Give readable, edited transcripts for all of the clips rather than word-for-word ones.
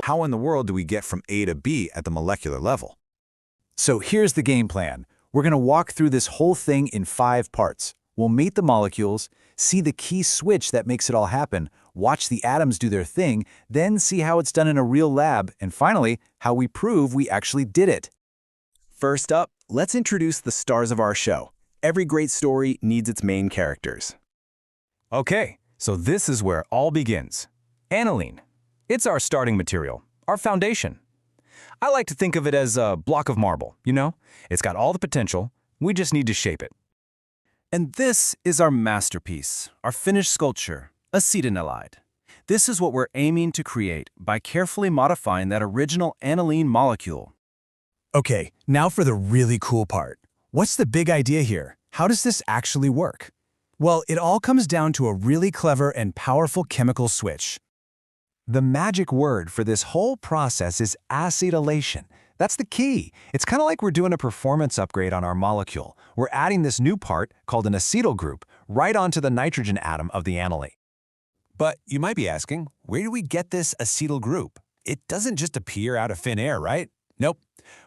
how in the world do we get from A to B at the molecular level? So here's the game plan. We're going to walk through this whole thing in 5 parts. We'll meet the molecules, see the key switch that makes it all happen, watch the atoms do their thing, then see how it's done in a real lab, and finally, how we prove we actually did it. First up, let's introduce the stars of our show. Every great story needs its main characters. Okay, so this is where it all begins. Aniline. It's our starting material, our foundation. I like to think of it as a block of marble, you know? It's got all the potential, we just need to shape it. And this is our masterpiece, our finished sculpture, acetanilide. This is what we're aiming to create by carefully modifying that original aniline molecule. Okay, now for the really cool part. What's the big idea here? How does this actually work? Well, it all comes down to a really clever and powerful chemical switch. The magic word for this whole process is acetylation. That's the key. It's kind of like we're doing a performance upgrade on our molecule. We're adding this new part, called an acetyl group, right onto the nitrogen atom of the aniline. But you might be asking, where do we get this acetyl group? It doesn't just appear out of thin air, right? Nope.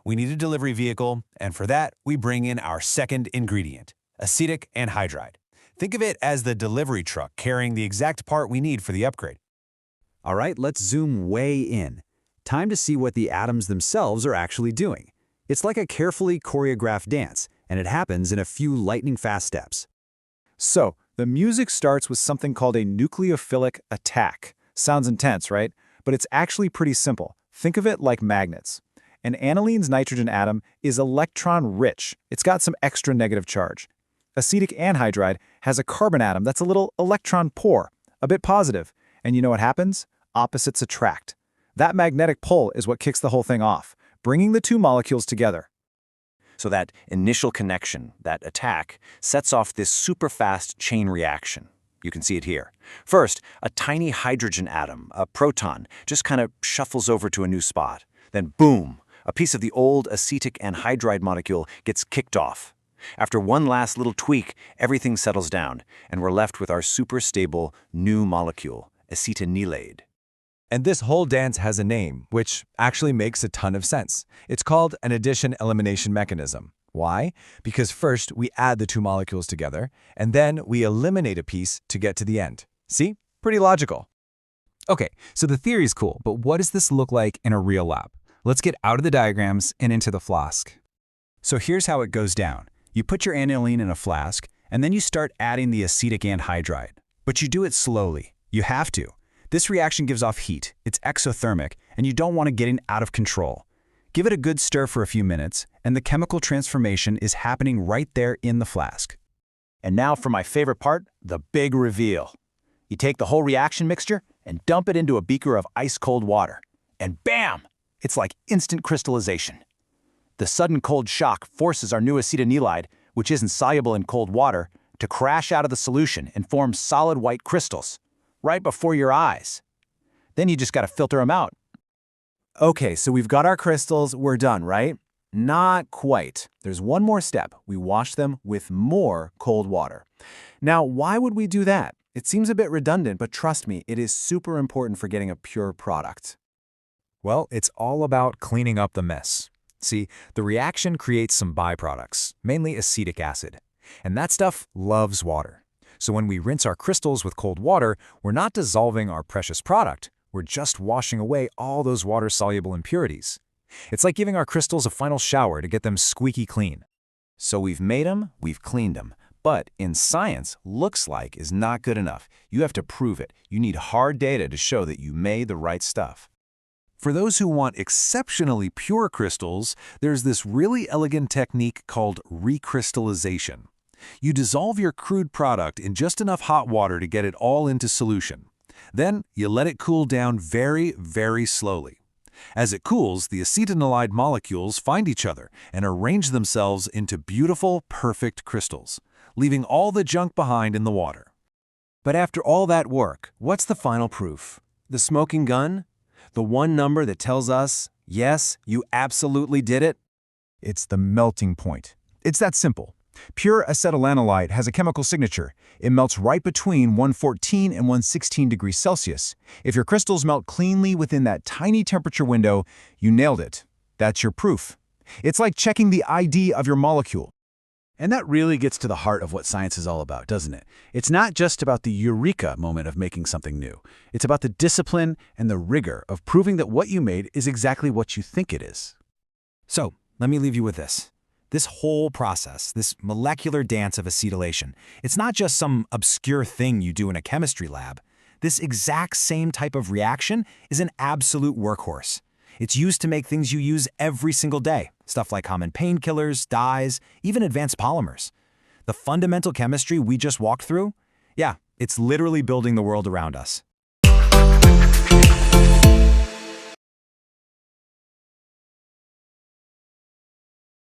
We need a delivery vehicle, and for that, we bring in our second ingredient, acetic anhydride. Think of it as the delivery truck carrying the exact part we need for the upgrade. All right, let's zoom way in. Time to see what the atoms themselves are actually doing. It's like a carefully choreographed dance, and it happens in a few lightning-fast steps. So, the music starts with something called a nucleophilic attack. Sounds intense, right? But it's actually pretty simple. Think of it like magnets. An aniline's nitrogen atom is electron-rich. It's got some extra negative charge. Acetic anhydride has a carbon atom that's a little electron-poor, a bit positive. And you know what happens? Opposites attract. That magnetic pull is what kicks the whole thing off, bringing the two molecules together. So that initial connection, that attack, sets off this super-fast chain reaction. You can see it here. First, a tiny hydrogen atom, a proton, just kind of shuffles over to a new spot. Then boom, a piece of the old acetic anhydride molecule gets kicked off. After one last little tweak, everything settles down, and we're left with our super stable new molecule, acetanilide. And this whole dance has a name, which actually makes a ton of sense. It's called an addition-elimination mechanism. Why? Because first we add the two molecules together, and then we eliminate a piece to get to the end. See? Pretty logical. Okay, so the theory is cool, but what does this look like in a real lab? Let's get out of the diagrams and into the flask. So here's how it goes down. You put your aniline in a flask, and then you start adding the acetic anhydride. But you do it slowly. You have to. This reaction gives off heat, it's exothermic, and you don't want it getting out of control. Give it a good stir for a few minutes, and the chemical transformation is happening right there in the flask. And now for my favorite part, the big reveal. You take the whole reaction mixture and dump it into a beaker of ice-cold water. And bam! It's like instant crystallization. The sudden cold shock forces our new acetanilide, which isn't soluble in cold water, to crash out of the solution and form solid white crystals, right before your eyes. Then you just gotta filter them out. Okay, so we've got our crystals, we're done, right? Not quite. There's one more step. We wash them with more cold water. Now, why would we do that? It seems a bit redundant, but trust me, it is super important for getting a pure product. Well, it's all about cleaning up the mess. See, the reaction creates some byproducts, mainly acetic acid. And that stuff loves water. So when we rinse our crystals with cold water, we're not dissolving our precious product. We're just washing away all those water-soluble impurities. It's like giving our crystals a final shower to get them squeaky clean. So we've made them, we've cleaned them. But in science, looks like is not good enough. You have to prove it. You need hard data to show that you made the right stuff. For those who want exceptionally pure crystals, there's this really elegant technique called recrystallization. You dissolve your crude product in just enough hot water to get it all into solution. Then you let it cool down very, very slowly. As it cools, the acetanilide molecules find each other and arrange themselves into beautiful, perfect crystals, leaving all the junk behind in the water. But after all that work, what's the final proof? The smoking gun? The one number that tells us, yes, you absolutely did it? It's the melting point. It's that simple. Pure acetylanilide has a chemical signature. It melts right between 114 and 116 degrees Celsius. If your crystals melt cleanly within that tiny temperature window, you nailed it. That's your proof. It's like checking the ID of your molecule. And that really gets to the heart of what science is all about, doesn't it? It's not just about the eureka moment of making something new. It's about the discipline and the rigor of proving that what you made is exactly what you think it is. So, let me leave you with this. This whole process, this molecular dance of acetylation, it's not just some obscure thing you do in a chemistry lab. This exact same type of reaction is an absolute workhorse. It's used to make things you use every single day, stuff like common painkillers, dyes, even advanced polymers. The fundamental chemistry we just walked through, yeah, it's literally building the world around us.